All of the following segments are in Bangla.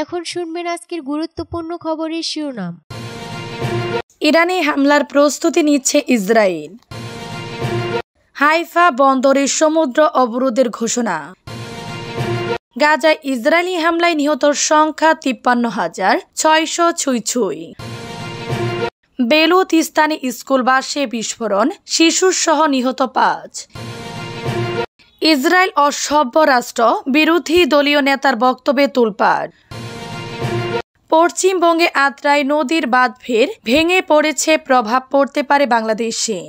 এখন শুনবেন আজকের গুরুত্বপূর্ণ খবরের শিরোনাম। ইরানে হামলার প্রস্তুতি নিচ্ছে ইসরায়েল। হাইফা বন্দরে সমুদ্র অবরোধের ঘোষণা। গাজায় ইসরায়েলি হামলায় নিহতর সংখ্যা 53,600 ছুঁই। বেলুচিস্তানে স্কুল বাসে বিস্ফোরণ, শিশুসহ নিহত 5। ইসরায়েল অসভ্য রাষ্ট্র, বিরোধী দলীয় নেতার বক্তব্যে তোলপাড়। পশ্চিমবঙ্গে আত্রাই নদীর বাঁধ ফের ভেঙে পড়েছে, প্রভাব পড়তে পারে বাংলাদেশে।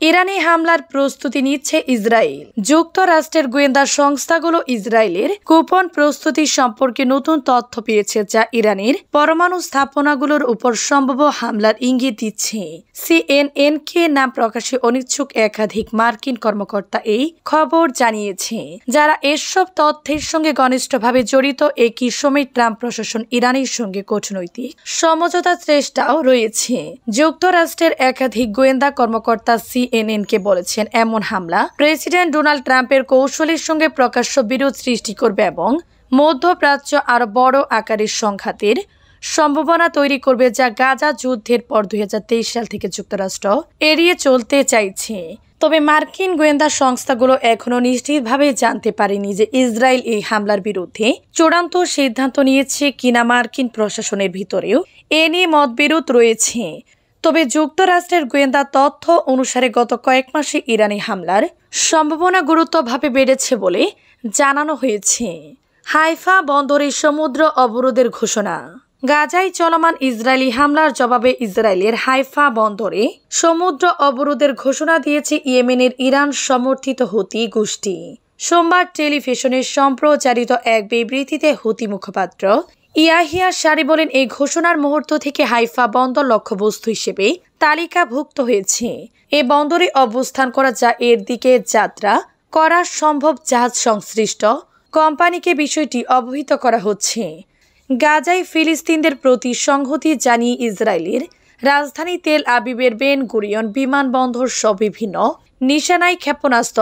ইরানে হামলার প্রস্তুতি নিচ্ছে ইসরায়েল। যুক্তরাষ্ট্রের গোয়েন্দা সংস্থাগুলো ইসরায়েলের গোপন প্রস্তুতি সম্পর্কে নতুন তথ্য পেয়েছে, যা ইরানের পরমাণু স্থাপনাগুলোর উপর সম্ভাব্য হামলার ইঙ্গিত দিচ্ছে। সিএনএনকে নাম প্রকাশে অনিচ্ছুক একাধিক মার্কিন কর্মকর্তা এই খবর জানিয়েছে, যারা এসব তথ্যের সঙ্গে ঘনিষ্ঠভাবে জড়িত। একই সময় ট্রাম্প প্রশাসন ইরানের সঙ্গে কূটনৈতিক সমঝোতার চেষ্টাও রয়েছে। যুক্তরাষ্ট্রের একাধিক গোয়েন্দা কর্মকর্তা সিএনএনকে বলেছেন, এমন হামলা প্রেসিডেন্ট ডোনাল্ড ট্রাম্পের কৌশলের সঙ্গে প্রকাশ্য বিরোধ সৃষ্টি করবে এবং মধ্যপ্রাচ্য আরও বড় আকারের সংঘাতের সম্ভাবনা তৈরি করবে, যা গাজা যুদ্ধের পর 2023 সাল থেকে যুক্তরাষ্ট্র এড়িয়ে চলতে চাইছে। তবে মার্কিন গোয়েন্দা সংস্থাগুলো এখনও নিশ্চিতভাবে জানতে পারেনি যে ইসরায়েল এই হামলার বিরুদ্ধে চূড়ান্ত সিদ্ধান্ত নিয়েছে কিনা। মার্কিন প্রশাসনের ভিতরেও এ নিয়ে মতবিরোধ রয়েছে। তবে যুক্তরাষ্ট্রের গোয়েন্দা তথ্য অনুসারে গত কয়েক মাসে ইরানি হামলার সম্ভাবনা গুরুত্বভাবে বেড়েছে বলে জানানো হয়েছে। হাইফা বন্দরে সমুদ্র অবরোধের ঘোষণা। গাজায় চলমান ইসরায়েলি হামলার জবাবে ইসরায়েলের হাইফা বন্দরে সমুদ্র অবরোধের ঘোষণা দিয়েছে ইয়েমেনের ইরান সমর্থিত হুতি গোষ্ঠী। সোমবার টেলিভিশনে সম্প্রচারিত এক বিবৃতিতে হুতি মুখপাত্র ইয়াহিয়া সারি বলেন, এই ঘোষণার মুহূর্ত থেকে হাইফা বন্দর লক্ষ্যবস্তু হিসেবে তালিকাভুক্ত হয়েছে। এ বন্দরে অবস্থান করা, যা এর দিকে যাত্রা করা সম্ভব জাহাজ সংশ্লিষ্ট কোম্পানিকে বিষয়টি অবহিত করা হচ্ছে। গাজায় ফিলিস্তিনদের প্রতি সংহতি জানিয়ে ইসরায়েলের রাজধানী তেল আবিবের বেন গুরিয়ন বিমানবন্দর সহ বিভিন্ন নিশানায় ক্ষেপণাস্ত্র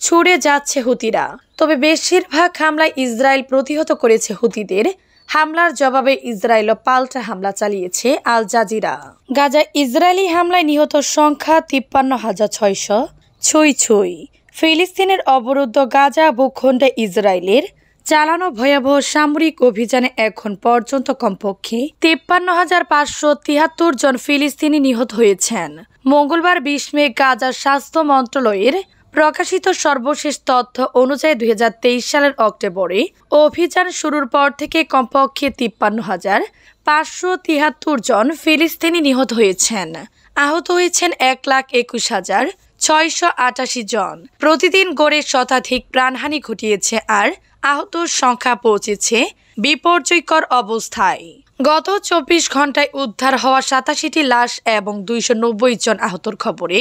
ছুড়ে যাচ্ছে হুতিরা। তবে বেশিরভাগ হামলায় ইসরায়েল প্রতিহত করেছে। হুতিদের হামলার জবাবে ইসরায়েলও পাল্টা হামলা চালিয়েছে। Al Jazeera. গাজায় ইসরায়েলি হামলায় নিহত সংখ্যা 53,600 ছুঁই। ফিলিস্তিনের অবরুদ্ধ গাজা ভূখণ্ডে ইসরায়েলের চালানো ভয়াবহ সামরিক অভিযানে এখন পর্যন্ত কমপক্ষে 53,573 জন ফিলিস্তিনি নিহত হয়েছেন। মঙ্গলবার 20 মে গাজার স্বাস্থ্য মন্ত্রণালয়ের প্রকাশিত সর্বশেষ তথ্য অনুযায়ী 2023 সালের অক্টোবরে অভিযান শুরুর পর থেকে কমপক্ষে 53,573 জন ফিলিস্তিনি নিহত হয়েছেন। আহত হয়েছেন 1,21,688 জন। প্রতিদিন গড়ে শতাধিক প্রাণহানি ঘটিয়েছে, আর আহতর সংখ্যা পৌঁছেছে বিপর্যয়কর অবস্থায়। গত 24 ঘন্টায় উদ্ধার হওয়া 87টি লাশ এবং 290 জন আহতর খবরে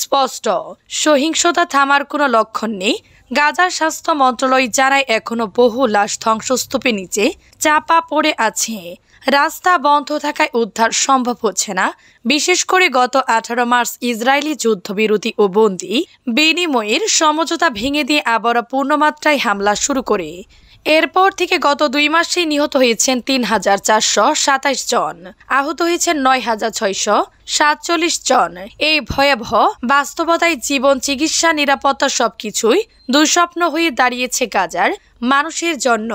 স্পষ্ট সহিংসতা থামার কোনো লক্ষণ নেই। গাজার স্বাস্থ্য মন্ত্রণালয় জানায়, এখনো বহু লাশ ধ্বংসস্তূপের নিচে চাপা পড়ে আছে। রাস্তা বন্ধ থাকায় উদ্ধার সম্ভব হচ্ছে না। বিশেষ করে গত 18 মার্চ ইসরায়েলি যুদ্ধবিরতি ও বন্দী বিনিময়ের সমঝোতা ভেঙে দিয়ে আবারও পূর্ণমাত্রায় হামলা শুরু করে। এরপর থেকে গত 2 মাসেই নিহত হয়েছেন 3,427 জন, আহত হয়েছেন 9,647 জন। এই ভয়াবহ বাস্তবতায় জীবন, চিকিৎসা, নিরাপত্তা সবকিছুই দুঃস্বপ্ন হয়ে দাঁড়িয়েছে গাজার মানুষের জন্য।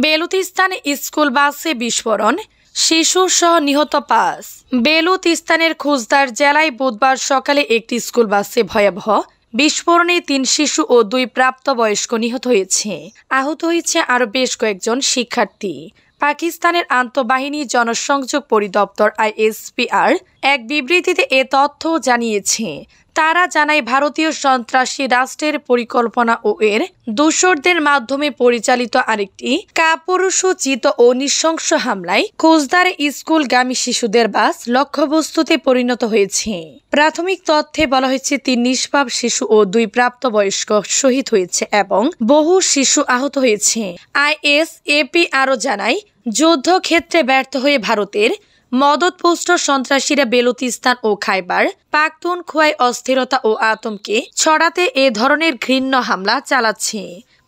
বেলুচিস্তানে স্কুল বাসে বিস্ফোরণ, শিশু সহ নিহত 5। বেলুচিস্তানের খুজদার জেলায় বুধবার সকালে একটি স্কুল বাসে ভয়াবহ বিস্ফোরণে 3 শিশু ও 2 প্রাপ্তবয়স্ক নিহত হয়েছে। আহত হয়েছে আরও বেশ কয়েকজন শিক্ষার্থী। পাকিস্তানের আন্তঃবাহিনী জনসংযোগ পরিদপ্তর ISPR এক বিবৃতিতে এ তথ্য জানিয়েছে। তারা জানায়, ভারতীয় সন্ত্রাসী রাষ্ট্রের পরিকল্পনা ও এর দূষরদের মাধ্যমে পরিচালিত আরেকটি কাপুরুষোচিত ও নৃশংস হামলায় খুজদারে স্কুলগামী শিশুদের বাস লক্ষ্যবস্তুতে পরিণত হয়েছে। প্রাথমিক তথ্যে বলা হয়েছে 3 নিষ্পাপ শিশু ও 2 প্রাপ্তবয়স্ক শহীদ হয়েছে এবং বহু শিশু আহত হয়েছে। ISAP আরও জানায়, যুদ্ধক্ষেত্রে ব্যর্থ হয়ে ভারতের মদতপুষ্ট সন্ত্রাসীরা বেলুচিস্তান ও খাইবার পাখতুনখোয়ায় অস্থিরতা ও আতঙ্কে ছড়াতে এ ধরনের ঘৃণ্য হামলা চালাচ্ছে।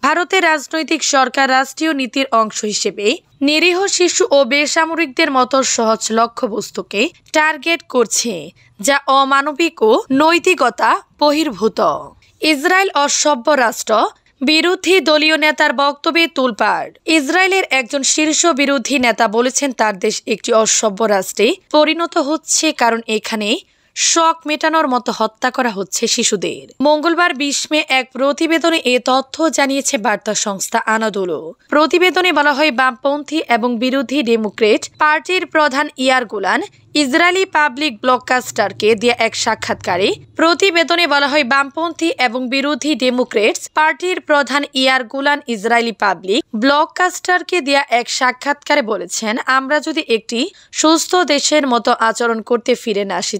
ভারতের রাজনৈতিক সরকার রাষ্ট্রীয় নীতির অংশ হিসেবে নিরীহ শিশু ও বেসামরিকদের মতো সহজ লক্ষ্যবস্তুকে টার্গেট করছে, যা অমানবিক ও নৈতিকতা বহির্ভূত। ইসরায়েল অসভ্য রাষ্ট্র বিরোধী দলীয় নেতার বক্তব্যে তোলপাড়। ইসরায়েলের একজন শীর্ষ বিরোধী নেতা বলেছেন তার দেশ একটি অসভ্য রাষ্ট্রে পরিণত হচ্ছে, কারণ এখানে শক মেটানোর মতো হত্যা করা হচ্ছে শিশুদের। মঙ্গলবার 20 মে এক প্রতিবেদনে এ তথ্য জানিয়েছে বার্তা সংস্থা আনাদোলু। প্রতিবেদনে বলা হয়, বামপন্থী এবং বিরোধী ডেমোক্রেট পার্টির প্রধান ইয়ার গোলান ইসরায়েলি পাবলিক ব্লডকাস্টারকে দেয়া এক সাক্ষাৎকারে প্রতিবেদনে বলা হয়, বামপন্থী এবং বিরোধী ডেমোক্রেটস পার্টির প্রধান ইয়ার গোলান ইসরায়েলি পাবলিক ব্লডকাস্টারকে দেয়া এক সাক্ষাৎকারে বলেছেন, আমরা যদি একটি সুস্থ দেশের মতো আচরণ করতে ফিরে না আসি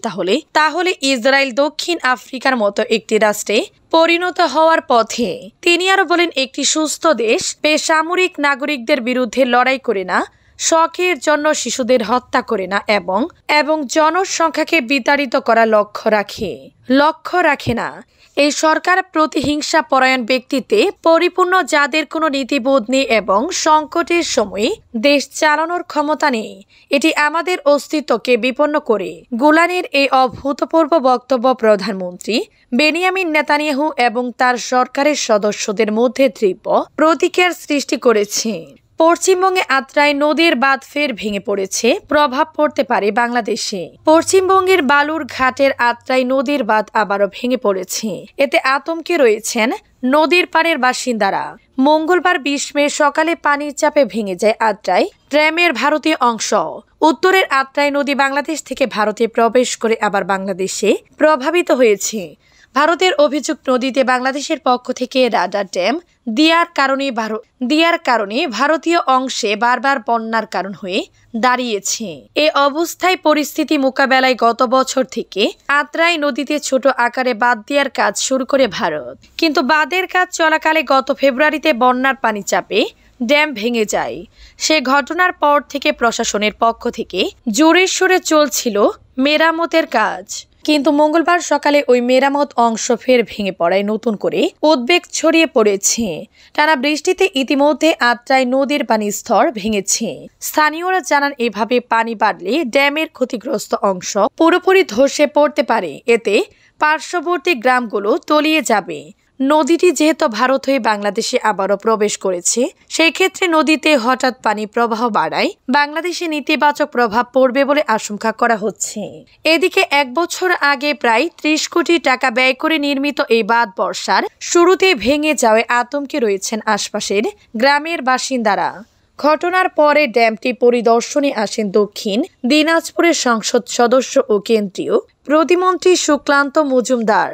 তাহলে ইসরায়েল দক্ষিণ আফ্রিকার মতো একটি রাষ্ট্রে পরিণত হওয়ার পথে। তিনি আরো বলেন, একটি সুস্থ দেশ বেসামরিক নাগরিকদের বিরুদ্ধে লড়াই করে না, শখের জন্য শিশুদের হত্যা করে না এবং জনসংখ্যাকে বিতাড়িত করা লক্ষ্য রাখে না। এই সরকার প্রতিহিংসা পরায়ণ ব্যক্তিতে পরিপূর্ণ, যাদের কোনো নীতিবোধ নেই এবং সংকটের সময়ে দেশ চালানোর ক্ষমতা নেই। এটি আমাদের অস্তিত্বকে বিপন্ন করে। গোলানের এই অভূতপূর্ব বক্তব্য প্রধানমন্ত্রী বেনিয়ামিন নেতানিয়াহু এবং তার সরকারের সদস্যদের মধ্যে তীব্র প্রতিক্রিয়ার সৃষ্টি করেছে। পশ্চিমবঙ্গে আত্রাই নদীর বাঁধ ফের ভেঙে পড়েছে, প্রভাব পড়তে পারে বাংলাদেশে। পশ্চিমবঙ্গের বালুরঘাটের আত্রাই নদীর বাঁধ আবারও ভেঙে পড়েছে, এতে আতঙ্কে রয়েছেন নদীর পাড়ের বাসিন্দারা। মঙ্গলবার 20 মে সকালে পানির চাপে ভেঙে যায় আত্রাই ড্যামের ভারতীয় অংশ। উত্তরের আত্রাই নদী বাংলাদেশ থেকে ভারতে প্রবেশ করে আবার বাংলাদেশে প্রভাবিত হয়েছে। ভারতের অভিযোগ, নদীতে বাংলাদেশের পক্ষ থেকে রাডার ড্যাম দিয়ার কারণে ভারতীয় অংশে বারবার বন্যার কারণ হয়ে দাঁড়িয়েছে। এ অবস্থায় পরিস্থিতি মোকাবেলায় গত বছর থেকে আত্রাই নদীতে ছোট আকারে বাঁধ দেওয়ার কাজ শুরু করে ভারত, কিন্তু বাঁধের কাজ চলাকালে গত ফেব্রুয়ারিতে বন্যার পানি চাপে ড্যাম ভেঙে যায়। সে ঘটনার পর থেকে প্রশাসনের পক্ষ থেকে জোরে সোরে চলছিল মেরামতের কাজ, কিন্তু মঙ্গলবার সকালে ওই মেরামত অংশ ফের ভেঙে পড়ায় নতুন করে উদ্বেগ ছড়িয়ে পড়েছে। টানা বৃষ্টিতে ইতিমধ্যে আত্রাই নদীর পানির স্তর ভেঙেছে। স্থানীয়রা জানান, এভাবে পানি বাড়লে ড্যামের ক্ষতিগ্রস্ত অংশ পুরোপুরি ধসে পড়তে পারে, এতে পার্শ্ববর্তী গ্রামগুলো তলিয়ে যাবে। নদীটি যেহেতু ভারত হয়ে বাংলাদেশে আবারও প্রবেশ করেছে, সেই ক্ষেত্রে নদীতে হঠাৎ পানি প্রবাহ বাড়ায় বাংলাদেশে নেতিবাচক প্রভাব পড়বে বলে আশঙ্কা করা হচ্ছে। এদিকে 1 বছর আগে প্রায় 30 কোটি টাকা ব্যয় করে নির্মিত এই বাঁধ বর্ষার শুরুতে ভেঙে যাওয়ায় আতঙ্কে রয়েছেন আশপাশের গ্রামের বাসিন্দারা। ঘটনার পরে ড্যামটি পরিদর্শনে আসেন দক্ষিণ দিনাজপুরের সংসদ সদস্য ও কেন্দ্রীয় প্রতিমন্ত্রী সুকান্ত মজুমদার।